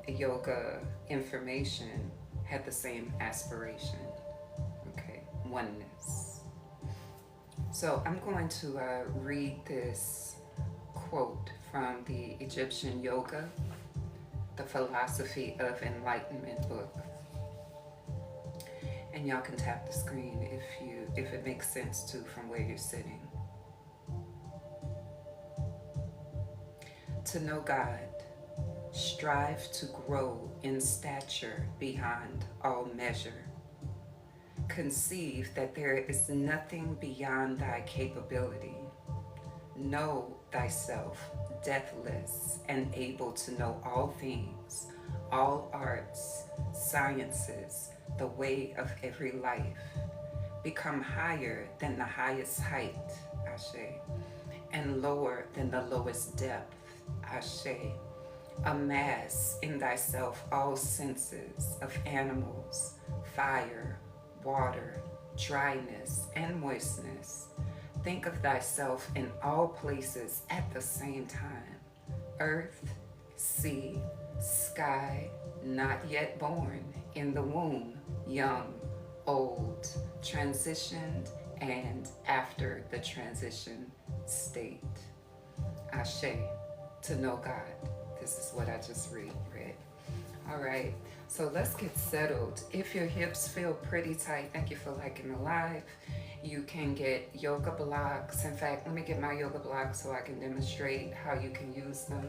yoga information had the same aspiration. Okay, oneness. So I'm going to read this quote from the Egyptian Yoga, the Philosophy of Enlightenment book. And y'all can tap the screen if it makes sense to from where you're sitting. To know God, strive to grow in stature beyond all measure. Conceive that there is nothing beyond thy capability. Know thyself deathless and able to know all things, all arts, sciences, the way of every life. Become higher than the highest height, Ashe, and lower than the lowest depth, Ashe. Amass in thyself all senses of animals, fire, water, dryness, and moistness. Think of thyself in all places at the same time. Earth, sea, sky, not yet born, in the womb, young, old, transitioned, and after the transition state. Ashe, to know God. This is what I just read. All right, so let's get settled. If your hips feel pretty tight, thank you for liking the live. You can get yoga blocks. In fact, let me get my yoga blocks so I can demonstrate how you can use them.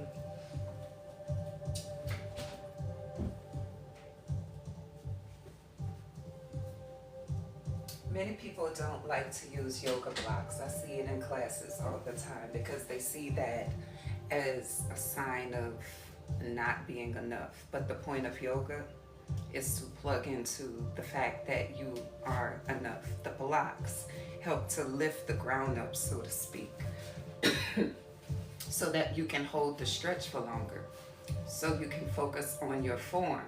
Many people don't like to use yoga blocks. I see it in classes all the time because they see that as a sign of not being enough. But the point of yoga is to plug into the fact that you are enough. The blocks help to lift the ground up, so to speak, so that you can hold the stretch for longer, so you can focus on your form,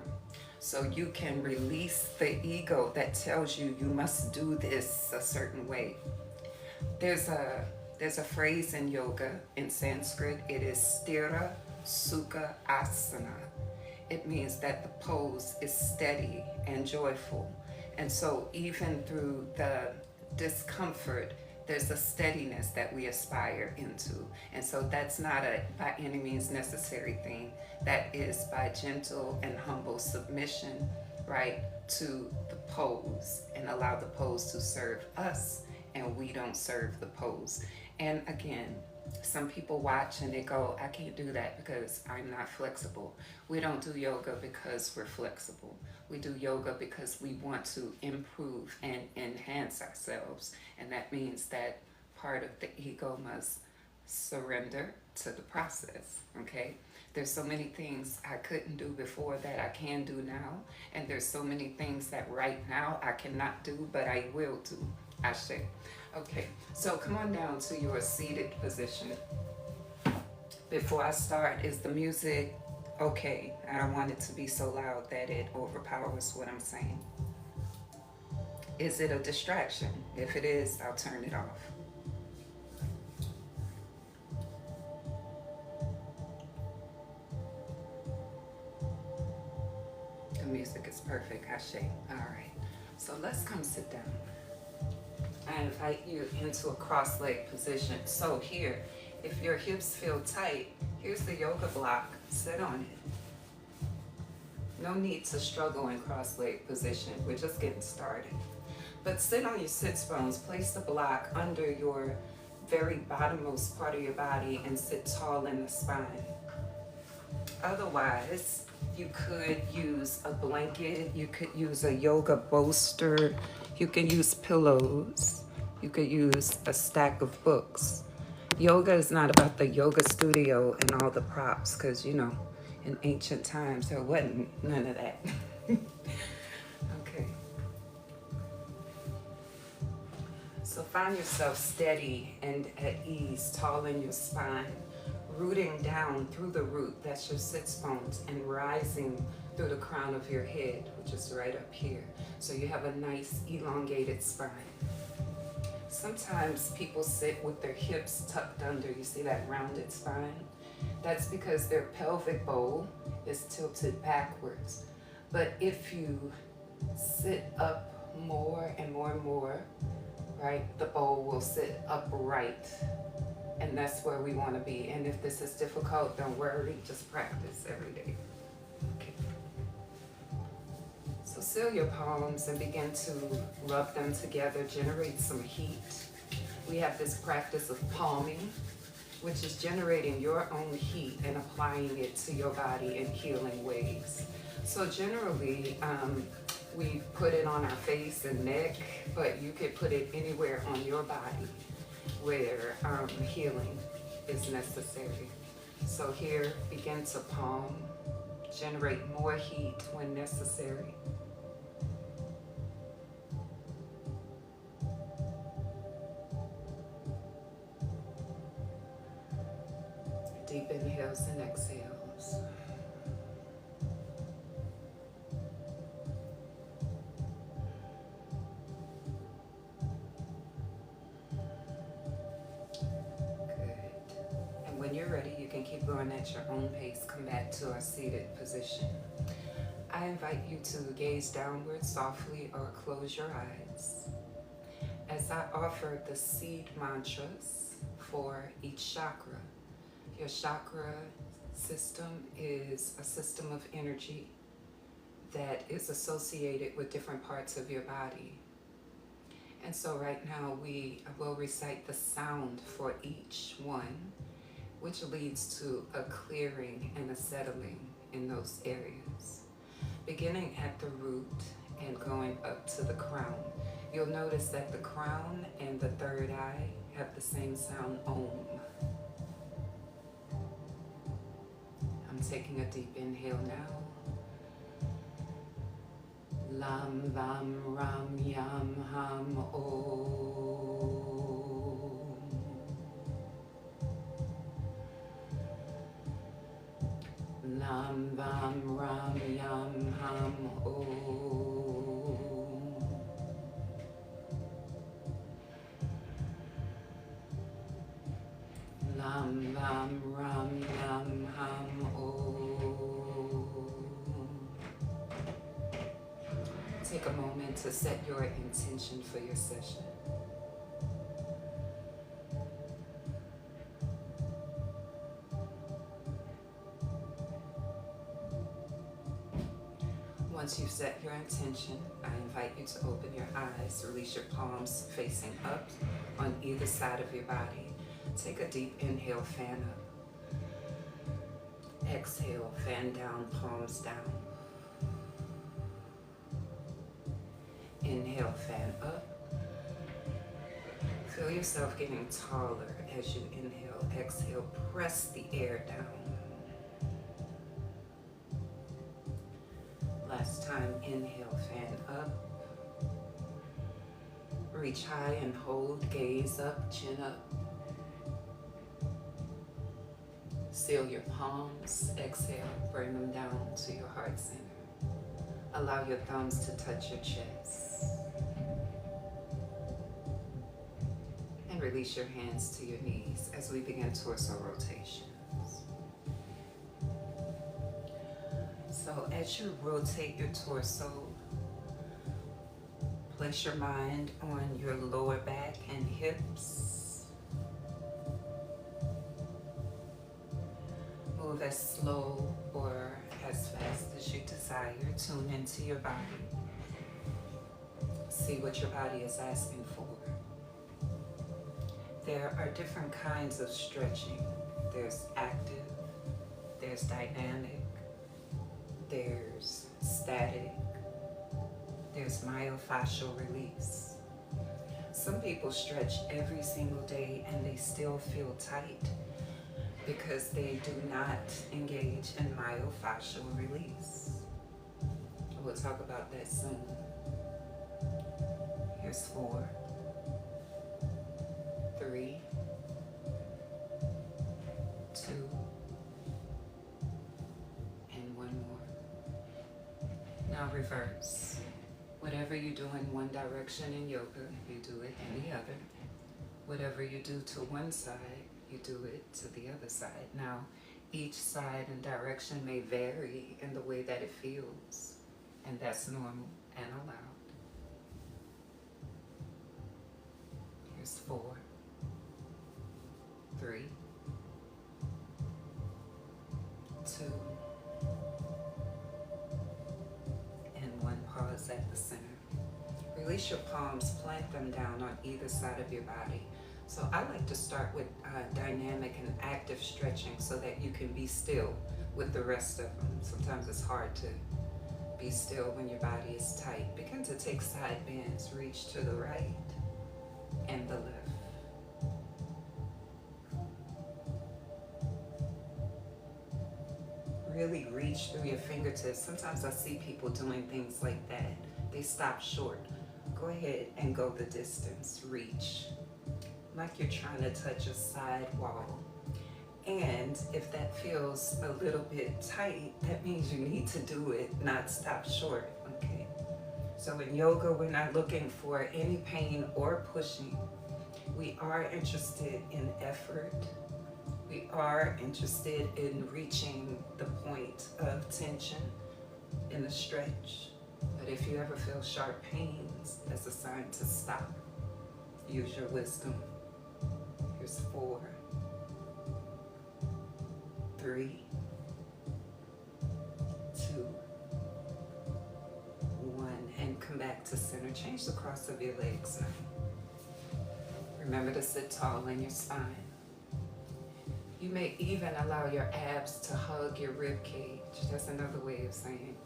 so you can release the ego that tells you you must do this a certain way. There's a phrase in yoga in Sanskrit. It is sthira sukha asana. It means that the pose is steady and joyful. And so even through the discomfort, there's a steadiness that we aspire into. And so that's not a by any means necessary thing. That is by gentle and humble submission, right, to the pose, and allow the pose to serve us and we don't serve the pose. And again, some people watch and they go, I can't do that because I'm not flexible. We don't do yoga because we're flexible. We do yoga because we want to improve and enhance ourselves. And that means that part of the ego must surrender to the process, okay? There's so many things I couldn't do before that I can do now. And there's so many things that right now I cannot do, but I will do. Ashe. Okay, so come on down to your seated position. Before I start, is the music okay? I don't want it to be so loud that it overpowers what I'm saying. Is it a distraction? If it is, I'll turn it off. The music is perfect, Ashe. All right, so let's come sit down. I invite you into a cross-leg position. So here, if your hips feel tight, here's the yoga block. Sit on it. No need to struggle in cross-leg position. We're just getting started. But sit on your sits bones. Place the block under your very bottommost part of your body and sit tall in the spine. Otherwise, you could use a blanket. You could use a yoga bolster. You can use pillows. You could use a stack of books. Yoga is not about the yoga studio and all the props, because, you know, in ancient times, there wasn't none of that. Okay. So find yourself steady and at ease, tall in your spine, rooting down through the root, that's your sits bones, and rising through the crown of your head, which is right up here. So you have a nice elongated spine. Sometimes people sit with their hips tucked under. You see that rounded spine? That's because their pelvic bowl is tilted backwards. But if you sit up more and more and more, right, the bowl will sit upright. And that's where we want to be. And if this is difficult, don't worry, just practice every day. Okay. So seal your palms and begin to rub them together, generate some heat. We have this practice of palming, which is generating your own heat and applying it to your body in healing ways. So generally, we put it on our face and neck, but you could put it anywhere on your body where healing is necessary. So here, begin to palm, generate more heat when necessary. Deep inhales and exhales. When you're ready, you can keep going at your own pace. Come back to a seated position. I invite you to gaze downward softly or close your eyes as I offer the seed mantras for each chakra. Your chakra system is a system of energy that is associated with different parts of your body. And so right now we will recite the sound for each one, which leads to a clearing and a settling in those areas. Beginning at the root and going up to the crown. You'll notice that the crown and the third eye have the same sound, Om. I'm taking a deep inhale now. Lam, vam, ram, yam, ham, Om. Lam, vam, ram, yam, ham, Om. Lam, vam, ram, yam, ham, Om. Take a moment to set your intention for your session. Once you've set your intention, I invite you to open your eyes, release your palms facing up on either side of your body. Take a deep inhale, fan up. Exhale, fan down, palms down. Inhale, fan up. Feel yourself getting taller as you inhale. Exhale, press the air down. Last time, inhale, fan up. Reach high and hold, gaze up, chin up. Seal your palms, exhale, bring them down to your heart center. Allow your thumbs to touch your chest. And release your hands to your knees as we begin torso rotations. So as you rotate your torso, place your mind on your lower back and hips. Move as slow or as fast as you desire. Tune into your body. See what your body is asking for. There are different kinds of stretching. There's active, there's dynamic, there's static, there's myofascial release. Some people stretch every single day and they still feel tight because they do not engage in myofascial release. We'll talk about that soon. Here's 4, 3, 2, and 1 more. Now reverse. Whatever you do in one direction in yoga, you do it in the other. Whatever you do to one side, you do it to the other side. Now, Each side and direction may vary in the way that it feels, and that's normal and allowed. Here's 4, 3, 2, and 1. Pause at the center. Release your palms, plant them down on either side of your body. So I like to start with dynamic and active stretching so that you can be still with the rest of them. Sometimes it's hard to be still when your body is tight. Begin to take side bends, reach to the right and the left. Really reach through your fingertips. Sometimes I see people doing things like that. They stop short. Go ahead and go the distance. Reach. Like you're trying to touch a side wall. And if that feels a little bit tight, that means you need to do it, not stop short, okay? So in yoga, we're not looking for any pain or pushing. We are interested in effort. We are interested in reaching the point of tension in the stretch. But if you ever feel sharp pains, that's a sign to stop. Use your wisdom. Here's 4, 3, 2, 1, and come back to center. Change the cross of your legs now. Remember to sit tall in your spine. You may even allow your abs to hug your rib cage. That's another way of saying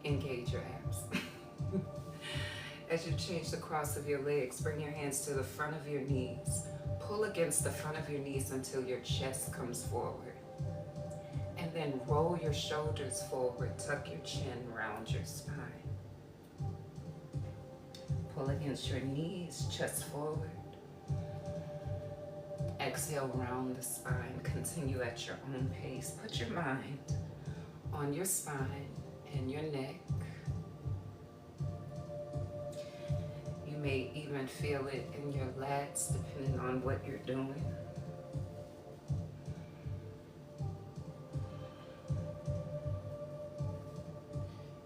engage your abs. As you change the cross of your legs, bring your hands to the front of your knees. Pull against the front of your knees until your chest comes forward. And then roll your shoulders forward. Tuck your chin around your spine. Pull against your knees, chest forward. Exhale, round the spine. Continue at your own pace. Put your mind on your spine and your neck. You may even feel it in your lats, depending on what you're doing.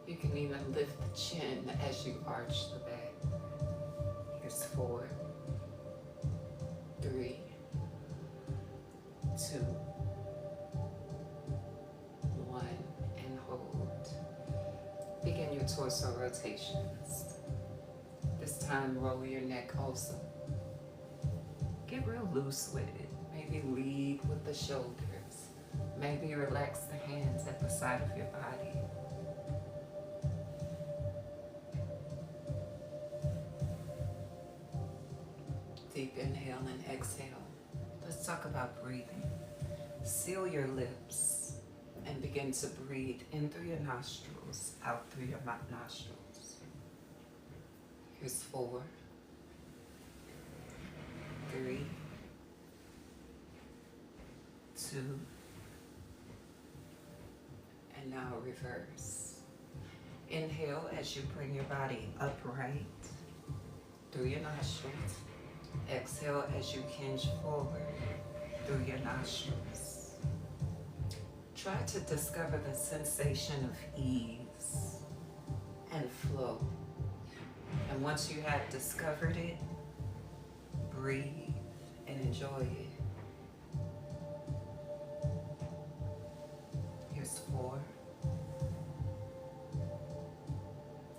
You can even lift the chin as you arch the back. Here's 4, 3, 2, 1, and hold. Begin your torso rotations. This time, roll your neck also. Get real loose with it. Maybe lead with the shoulders. Maybe relax the hands at the side of your body. Deep inhale and exhale. Let's talk about breathing. Seal your lips and begin to breathe in through your nostrils, out through your nostrils. Here's 4, 3, 2, and now reverse. Inhale as you bring your body upright through your nostrils. Exhale as you hinge forward through your nostrils. Try to discover the sensation of ease and flow. And once you have discovered it, breathe and enjoy it. Here's 4,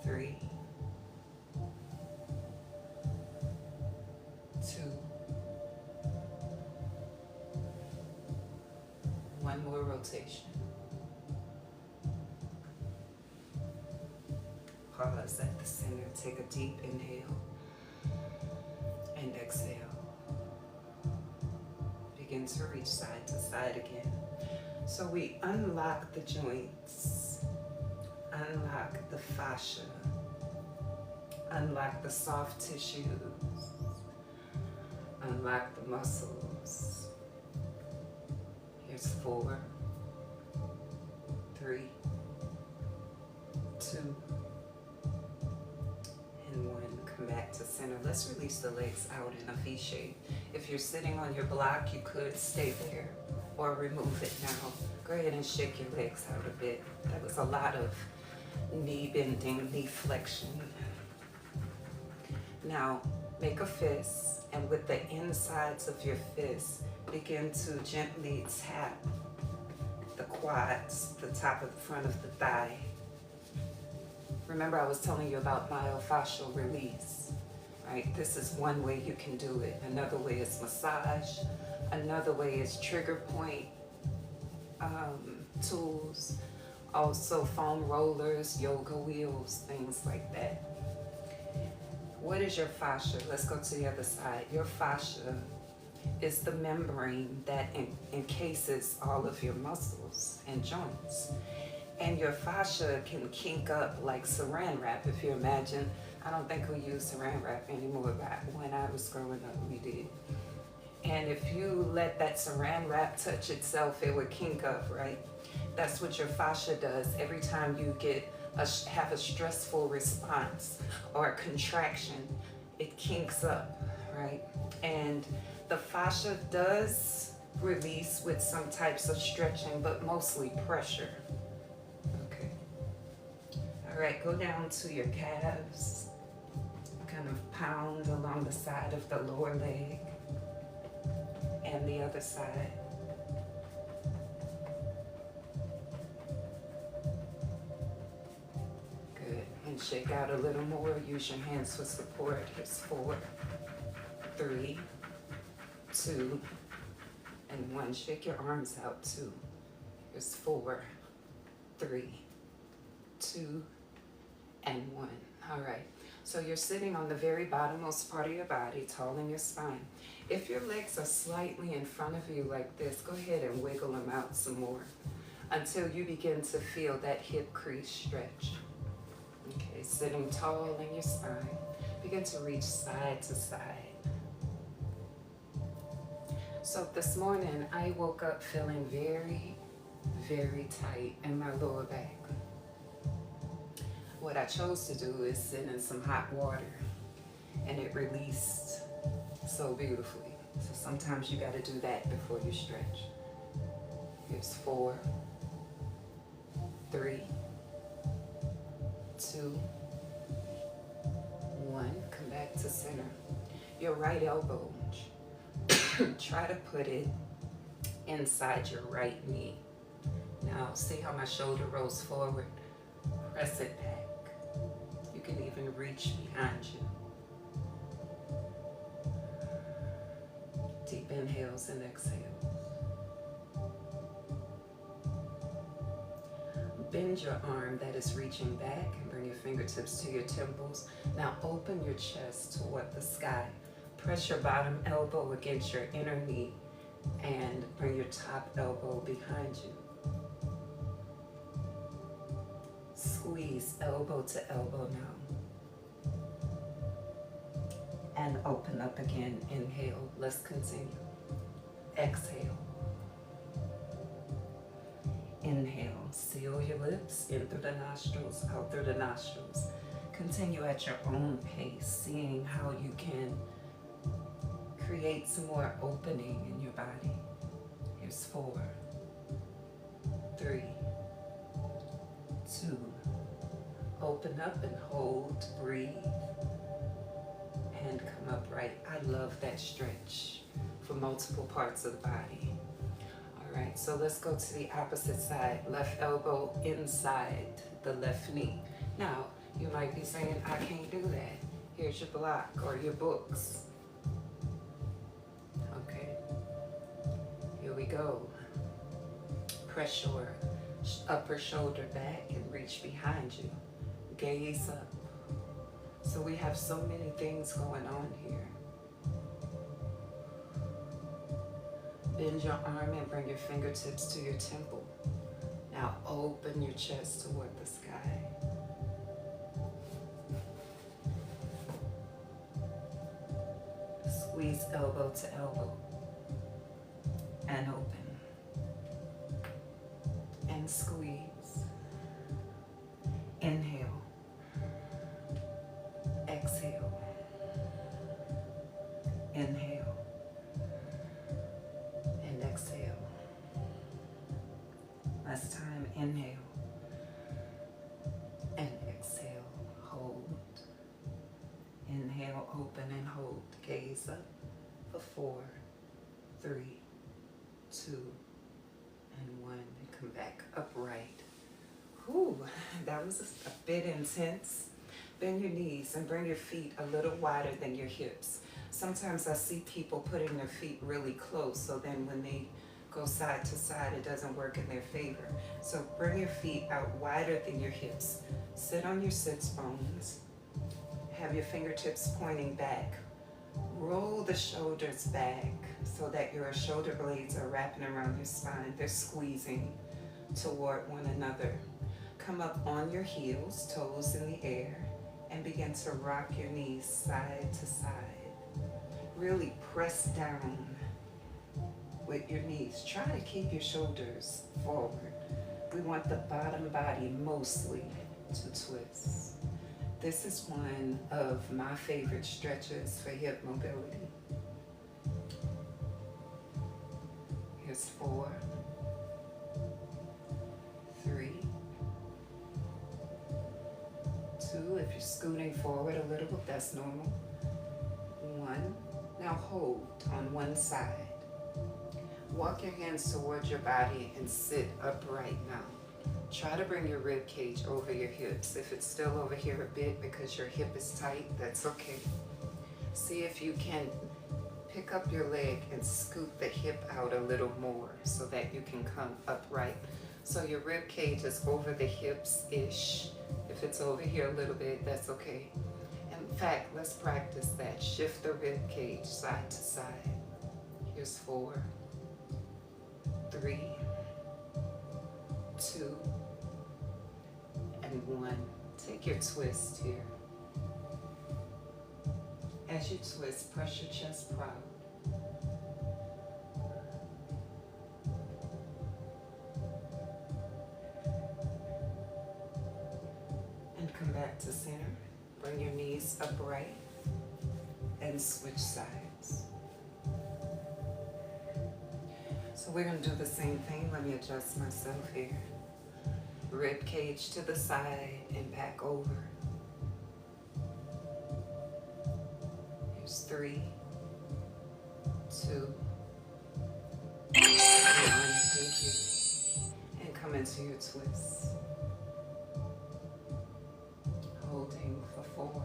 3, 2, 1 more rotation. Pause at the center. Take a deep inhale and exhale. Begin to reach side to side again. So we unlock the joints, unlock the fascia, unlock the soft tissues, unlock the muscles. Here's 4, 3, 2, and 1. Come back to center. Let's release the legs out in a V shape. If you're sitting on your block, you could stay there. or remove it now. Go ahead and shake your legs out a bit. That was a lot of knee bending, knee flexion. Now, make a fist, and with the insides of your fist, begin to gently tap the quads, the top of the front of the thigh. Remember, I was telling you about myofascial release, right? This is one way you can do it. Another way is massage. Another way is trigger point tools. Also foam rollers, yoga wheels, things like that. What is your fascia? Let's go to the other side. Your fascia is the membrane that encases all of your muscles and joints. And your fascia can kink up like saran wrap. If you imagine, I don't think we use saran wrap anymore, but when I was growing up, we did. And if you let that saran wrap touch itself, it would kink up, right? That's what your fascia does every time you have a stressful response or a contraction. It kinks up, right? And the fascia does release with some types of stretching, but mostly pressure. Okay. All right, go down to your calves. Kind of pound along the side of the lower leg and the other side. Good. And shake out a little more. Use your hands for support. Here's 4, 3, 2, and 1. Shake your arms out too. Here's 4, 3, 2, and 1. All right. So you're sitting on the very bottommost part of your body, tall in your spine. If your legs are slightly in front of you like this, go ahead and wiggle them out some more until you begin to feel that hip crease stretch. Okay, sitting tall in your spine. Begin to reach side to side. So this morning, I woke up feeling very, very tight in my lower back. What I chose to do is sit in some hot water, and it released so beautifully. So sometimes you got to do that before you stretch. Here's 4, 3, 2, 1. Come back to center. Your right elbow, try to put it inside your right knee. Now, see how my shoulder rolls forward? Press it back. You can even reach behind you. Deep inhales and exhales. Bend your arm that is reaching back and bring your fingertips to your temples. Now open your chest toward the sky. Press your bottom elbow against your inner knee and bring your top elbow behind you. Squeeze elbow to elbow now. And open up again. Inhale. Let's continue. Exhale. Inhale. Seal your lips in through the nostrils, out through the nostrils. Continue at your own pace, seeing how you can create some more opening in your body. Here's 4, 3, 2. Open up and hold, breathe, and come upright. I love that stretch for multiple parts of the body. All right, so let's go to the opposite side. Left elbow inside the left knee. Now, you might be saying, I can't do that. Here's your block or your books. Okay, here we go. Press your upper shoulder back and reach behind you. Gaze up. So we have so many things going on here. Bend your arm and bring your fingertips to your temple. Now open your chest toward the sky. Squeeze elbow to elbow and open and squeeze. Inhale, exhale, inhale, and exhale. Inhale and exhale. Hold. Inhale, open and hold. Gaze up for 4, 3, 2, and 1. And come back upright. Whew, that was a bit intense. Bend your knees and bring your feet a little wider than your hips. Sometimes I see people putting their feet really close, so then when they go side to side, it doesn't work in their favor. So bring your feet out wider than your hips. Sit on your sits bones. Have your fingertips pointing back. Roll the shoulders back so that your shoulder blades are wrapping around your spine. They're squeezing toward one another. Come up on your heels, toes in the air, and begin to rock your knees side to side. Really press down with your knees. Try to keep your shoulders forward. We want the bottom body mostly to twist. This is one of my favorite stretches for hip mobility. Here's 4, 3, 2. If you're scooting forward a little, that's normal. 1. Now hold on one side. Walk your hands towards your body and sit upright now. Try to bring your rib cage over your hips. If it's still over here a bit because your hip is tight, that's okay. See if you can pick up your leg and scoot the hip out a little more so that you can come upright. So your rib cage is over the hips-ish. If it's over here a little bit, that's okay. In fact, let's practice that. Shift the rib cage side to side. Here's 4, 3, 2, and 1. Take your twist here. As you twist, press your chest proud. And come back to center. Bring your knees upright and switch sides. So we're going to do the same thing. Let me adjust myself here. Rib cage to the side and back over. Here's 3, 2, 1. Thank you. And come into your twist. Holding for 4,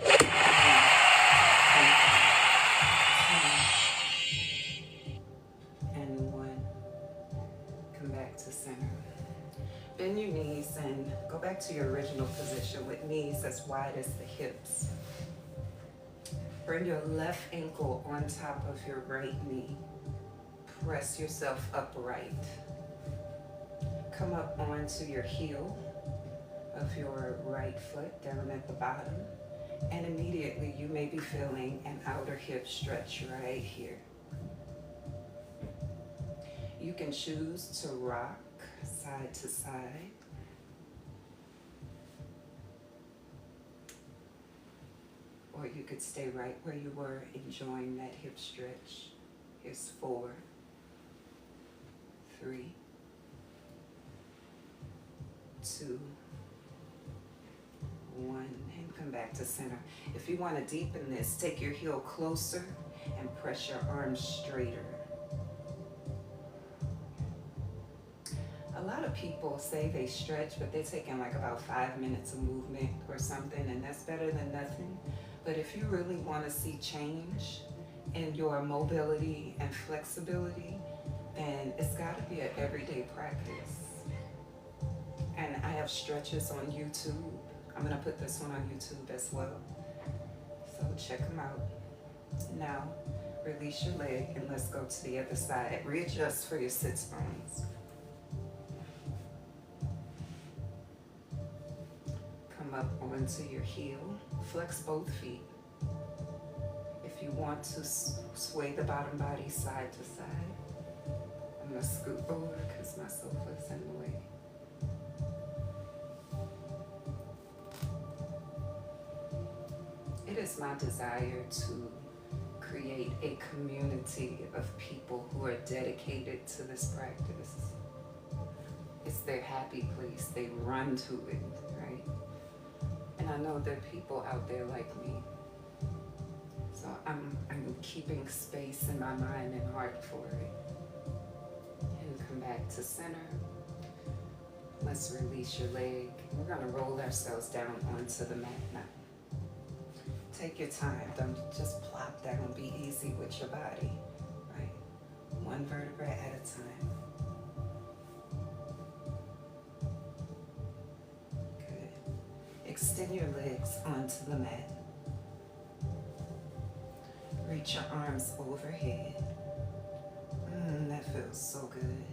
2, and 1. Come back to center. Bend your knees and go back to your original position with knees as wide as the hips. Bring your left ankle on top of your right knee. Press yourself upright. Come up onto your heel of your right foot down at the bottom, and immediately you may be feeling an outer hip stretch right here. You can choose to rock side to side, or you could stay right where you were, enjoying that hip stretch. Here's 4, 3, 2, 1, and come back to center. If you want to deepen this, take your heel closer and press your arms straighter. A lot of people say they stretch, but they're taking like about 5 minutes of movement or something, and that's better than nothing. But if you really want to see change in your mobility and flexibility, then it's got to be an everyday practice. And I have stretches on YouTube. I'm going to put this one on YouTube as well. So check them out. Now, release your leg and let's go to the other side. Readjust for your sits bones. Come up onto your heel. Flex both feet. If you want to sway the bottom body side to side, I'm going to scoot over because my sofa is in the way. It is my desire to create a community of people who are dedicated to this practice. their happy place. They run to it, right? And I know there are people out there like me. So I'm keeping space in my mind and heart for it. And come back to center. Let's release your leg. We're going to roll ourselves down onto the mat now. Take your time. Don't just plop down. Be easy with your body, right? One vertebra at a time. Good. Extend your legs onto the mat. Reach your arms overhead. That feels so good.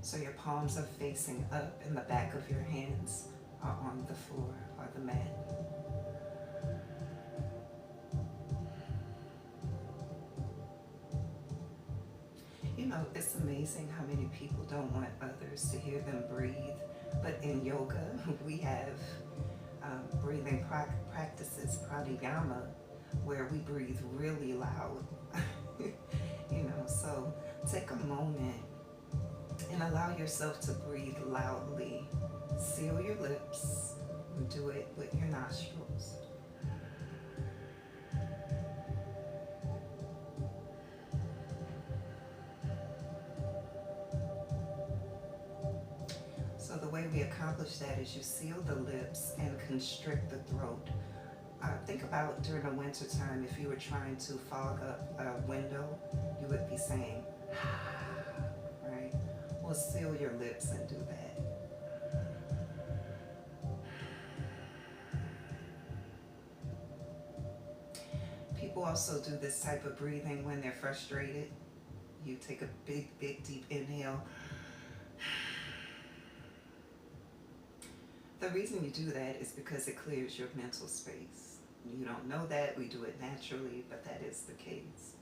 So your palms are facing up and the back of your hands are on the floor or the mat. You know, it's amazing how many people don't want others to hear them breathe. But in yoga, we have breathing practices, pranayama, where we breathe really loud. You know, so take a moment and allow yourself to breathe loudly. Seal your lips and do it with your nostrils. So the way we accomplish that is you seal the lips and constrict the throat. Think about during the winter time, if you were trying to fog up a window, you would be saying, right? Well, seal your lips and do that. People also do this type of breathing when they're frustrated. You take a big, deep inhale. The reason you do that is because it clears your mental space. You don't know that, we do it naturally, but that is the case.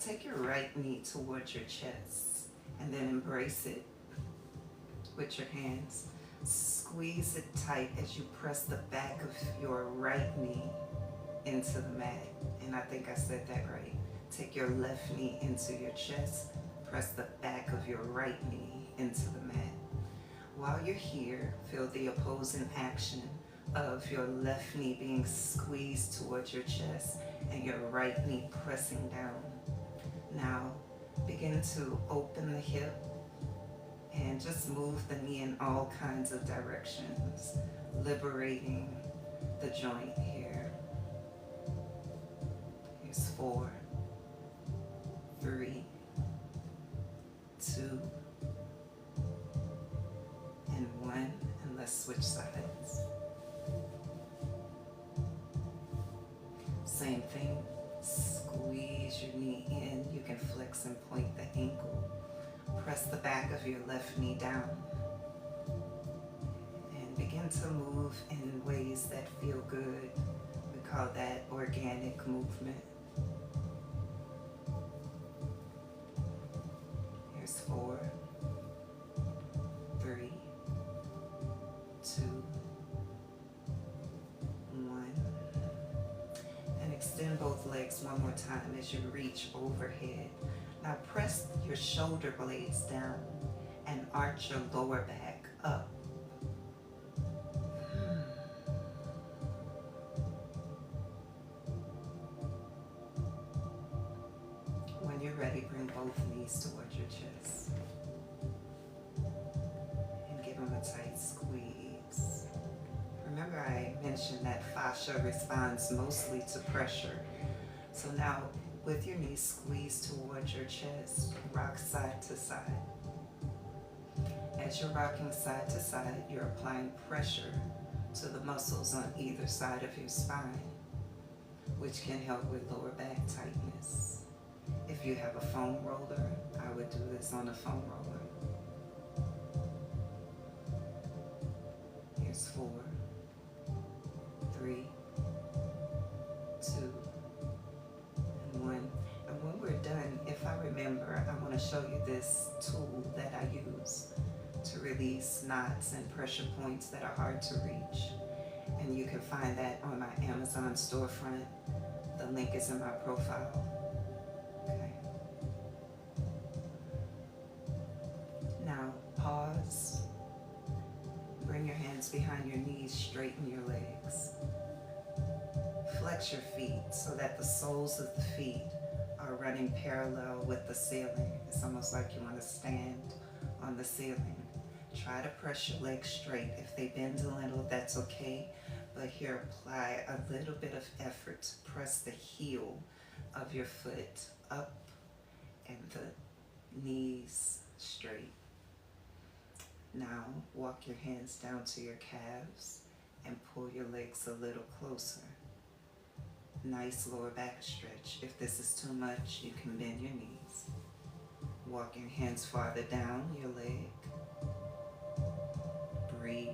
Take your right knee towards your chest and then embrace it with your hands. Squeeze it tight as you press the back of your right knee into the mat. And I think I said that right. Take your left knee into your chest, press the back of your right knee into the mat. While you're here, feel the opposing action of your left knee being squeezed towards your chest and your right knee pressing down. Now, begin to open the hip and just move the knee in all kinds of directions, liberating the joint here. Here's 4, 3, 2, and 1, and let's switch sides. Same thing, squeeze your knee in. You can flex and point the ankle. Press the back of your left knee down. And begin to move in ways that feel good. We call that organic movement. Here's 4, 3, 2, 1. And extend both legs one more time as you reach overhead. Now press your shoulder blades down and arch your lower back up. When you're ready, bring both knees towards your chest and give them a tight squeeze. Remember I mentioned that fascia responds mostly to pressure. So now with your knees squeezed towards your chest, rock side to side. As you're rocking side to side, you're applying pressure to the muscles on either side of your spine, which can help with lower back tightness. If you have a foam roller, I would do this on a foam roller. Here's 4, 3, 2, and 1. And when we're done, if I remember, I want to show you this tool that I use to release knots and pressure points that are hard to reach. And you can find that on my Amazon storefront. The link is in my profile. Okay. Now pause hands behind your knees, straighten your legs. Flex your feet so that the soles of the feet are running parallel with the ceiling. It's almost like you want to stand on the ceiling. Try to press your legs straight. If they bend a little, that's okay. But here, apply a little bit of effort to press the heel of your foot up and the knees straight. Now, walk your hands down to your calves and pull your legs a little closer. Nice lower back stretch. If this is too much, you can bend your knees. Walk your hands farther down your leg. Breathe.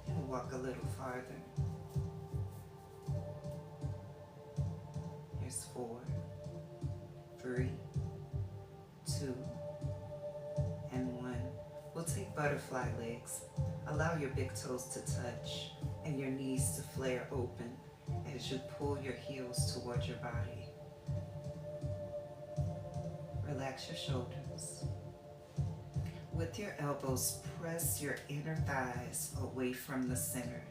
And walk a little farther. Here's 4, 3, 2, and 1. We'll take butterfly legs. Allow your big toes to touch and your knees to flare open as you pull your heels towards your body. Relax your shoulders. With your elbows, press your inner thighs away from the center.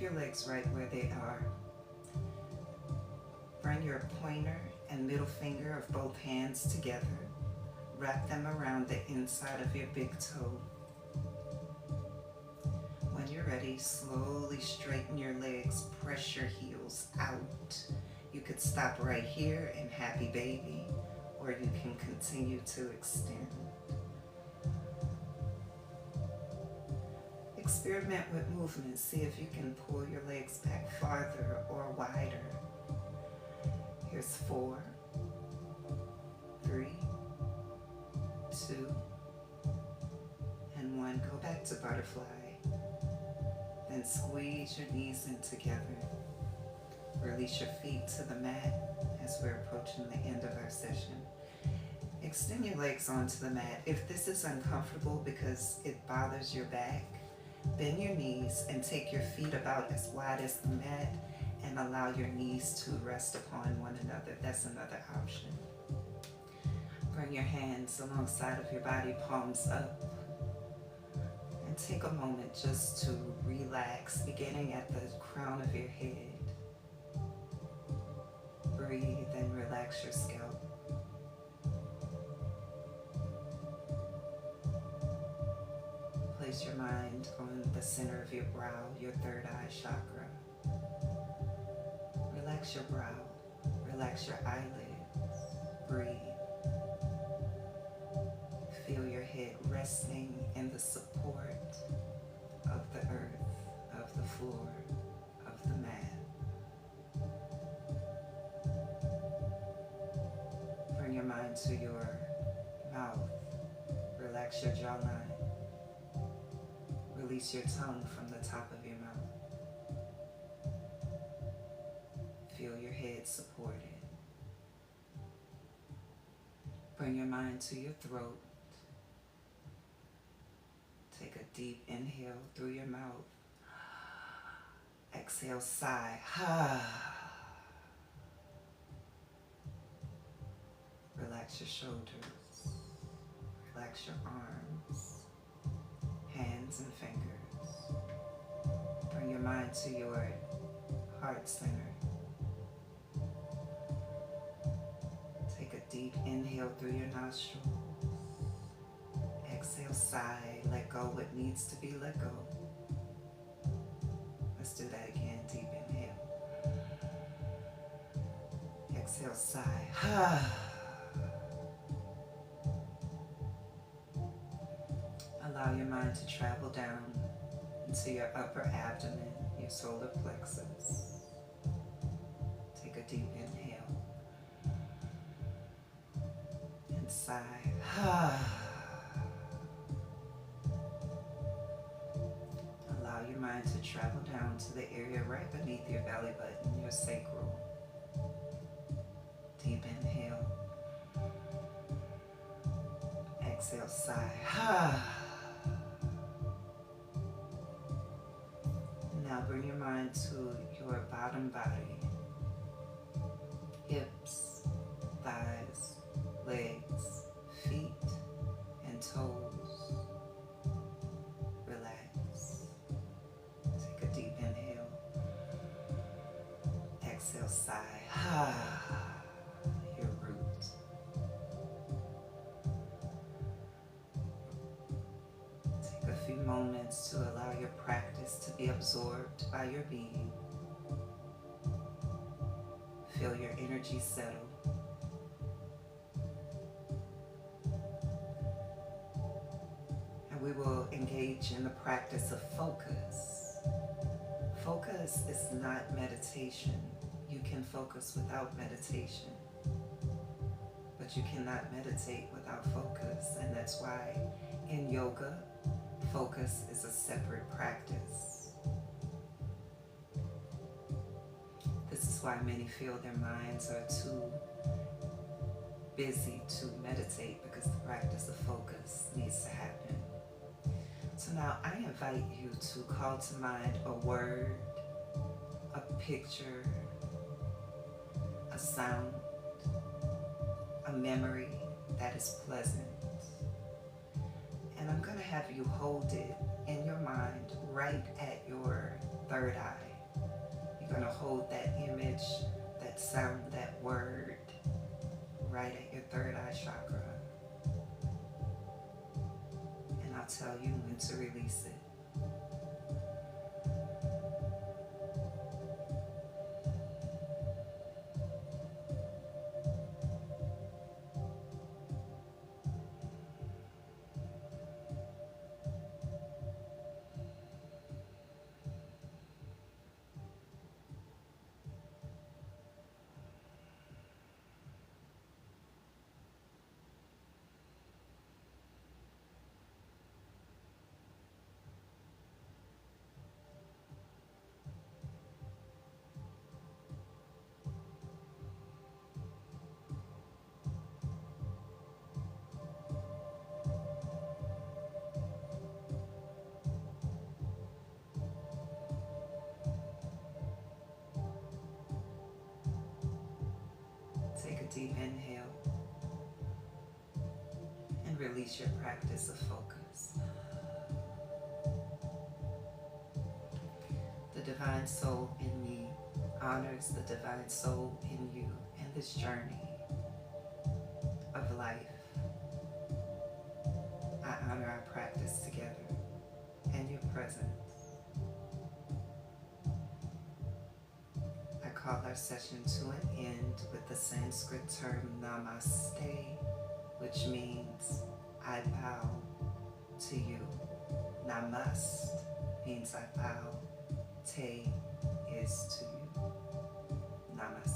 Your legs right where they are. Bring your pointer and middle finger of both hands together. Wrap them around the inside of your big toe. When you're ready, slowly straighten your legs. Press your heels out. You could stop right here in happy baby, or you can continue to extend. Experiment with movement. See if you can pull your legs back farther or wider. Here's 4, 3, 2, and 1. Go back to butterfly. Then squeeze your knees in together. Release your feet to the mat as we're approaching the end of our session. Extend your legs onto the mat. If this is uncomfortable because it bothers your back, bend your knees and take your feet about as wide as the mat and allow your knees to rest upon one another. That's another option. Bring your hands alongside of your body, palms up. And take a moment just to relax, beginning at the crown of your head. Breathe and relax your scalp. Place your mind on the center of your brow, your third eye chakra. Relax your brow. Relax your eyelids. Breathe. Feel your head resting in the support of the earth, of the floor, of the mat. Bring your mind to your mouth. Relax your jawline. Release your tongue from the top of your mouth. Feel your head supported. Bring your mind to your throat. Take a deep inhale through your mouth. Exhale, sigh. Relax your shoulders. Relax your arms, hands and fingers. Bring your mind to your heart center. Take a deep inhale through your nostrils. Exhale, sigh. Let go what needs to be let go. Let's do that again. Deep inhale. Exhale, sigh. Allow your mind to travel down into your upper abdomen, your solar plexus. Take a deep inhale and sigh. Allow your mind to travel down to the area right beneath your belly button, your sacral. Deep inhale Exhale, sigh. Now bring your mind to your bottom body, hips, thighs, legs, feet, and toes. Relax. Take a deep inhale. Exhale, sigh. Your root. Take a few moments to allow your practice to be absorbed by your being. Feel your energy settle. And we will engage in the practice of focus. Focus is not meditation. You can focus without meditation. But you cannot meditate without focus. And that's why in yoga, focus is a separate practice. This is why many feel their minds are too busy to meditate, because the practice of focus needs to happen. So now I invite you to call to mind a word, a picture, a sound, a memory that is pleasant. And I'm going to have you hold it in your mind right at your third eye. You're going to hold that image, that sound, that word right at your third eye chakra. And I'll tell you when to release it. Take a deep inhale and release your practice of focus. The divine soul in me honors the divine soul in you in this journey of life. I honor our practice together and your presence. I call our session to an end with the Sanskrit term namaste, which means I bow to you. Namast means I bow. Te is to you. Namaste.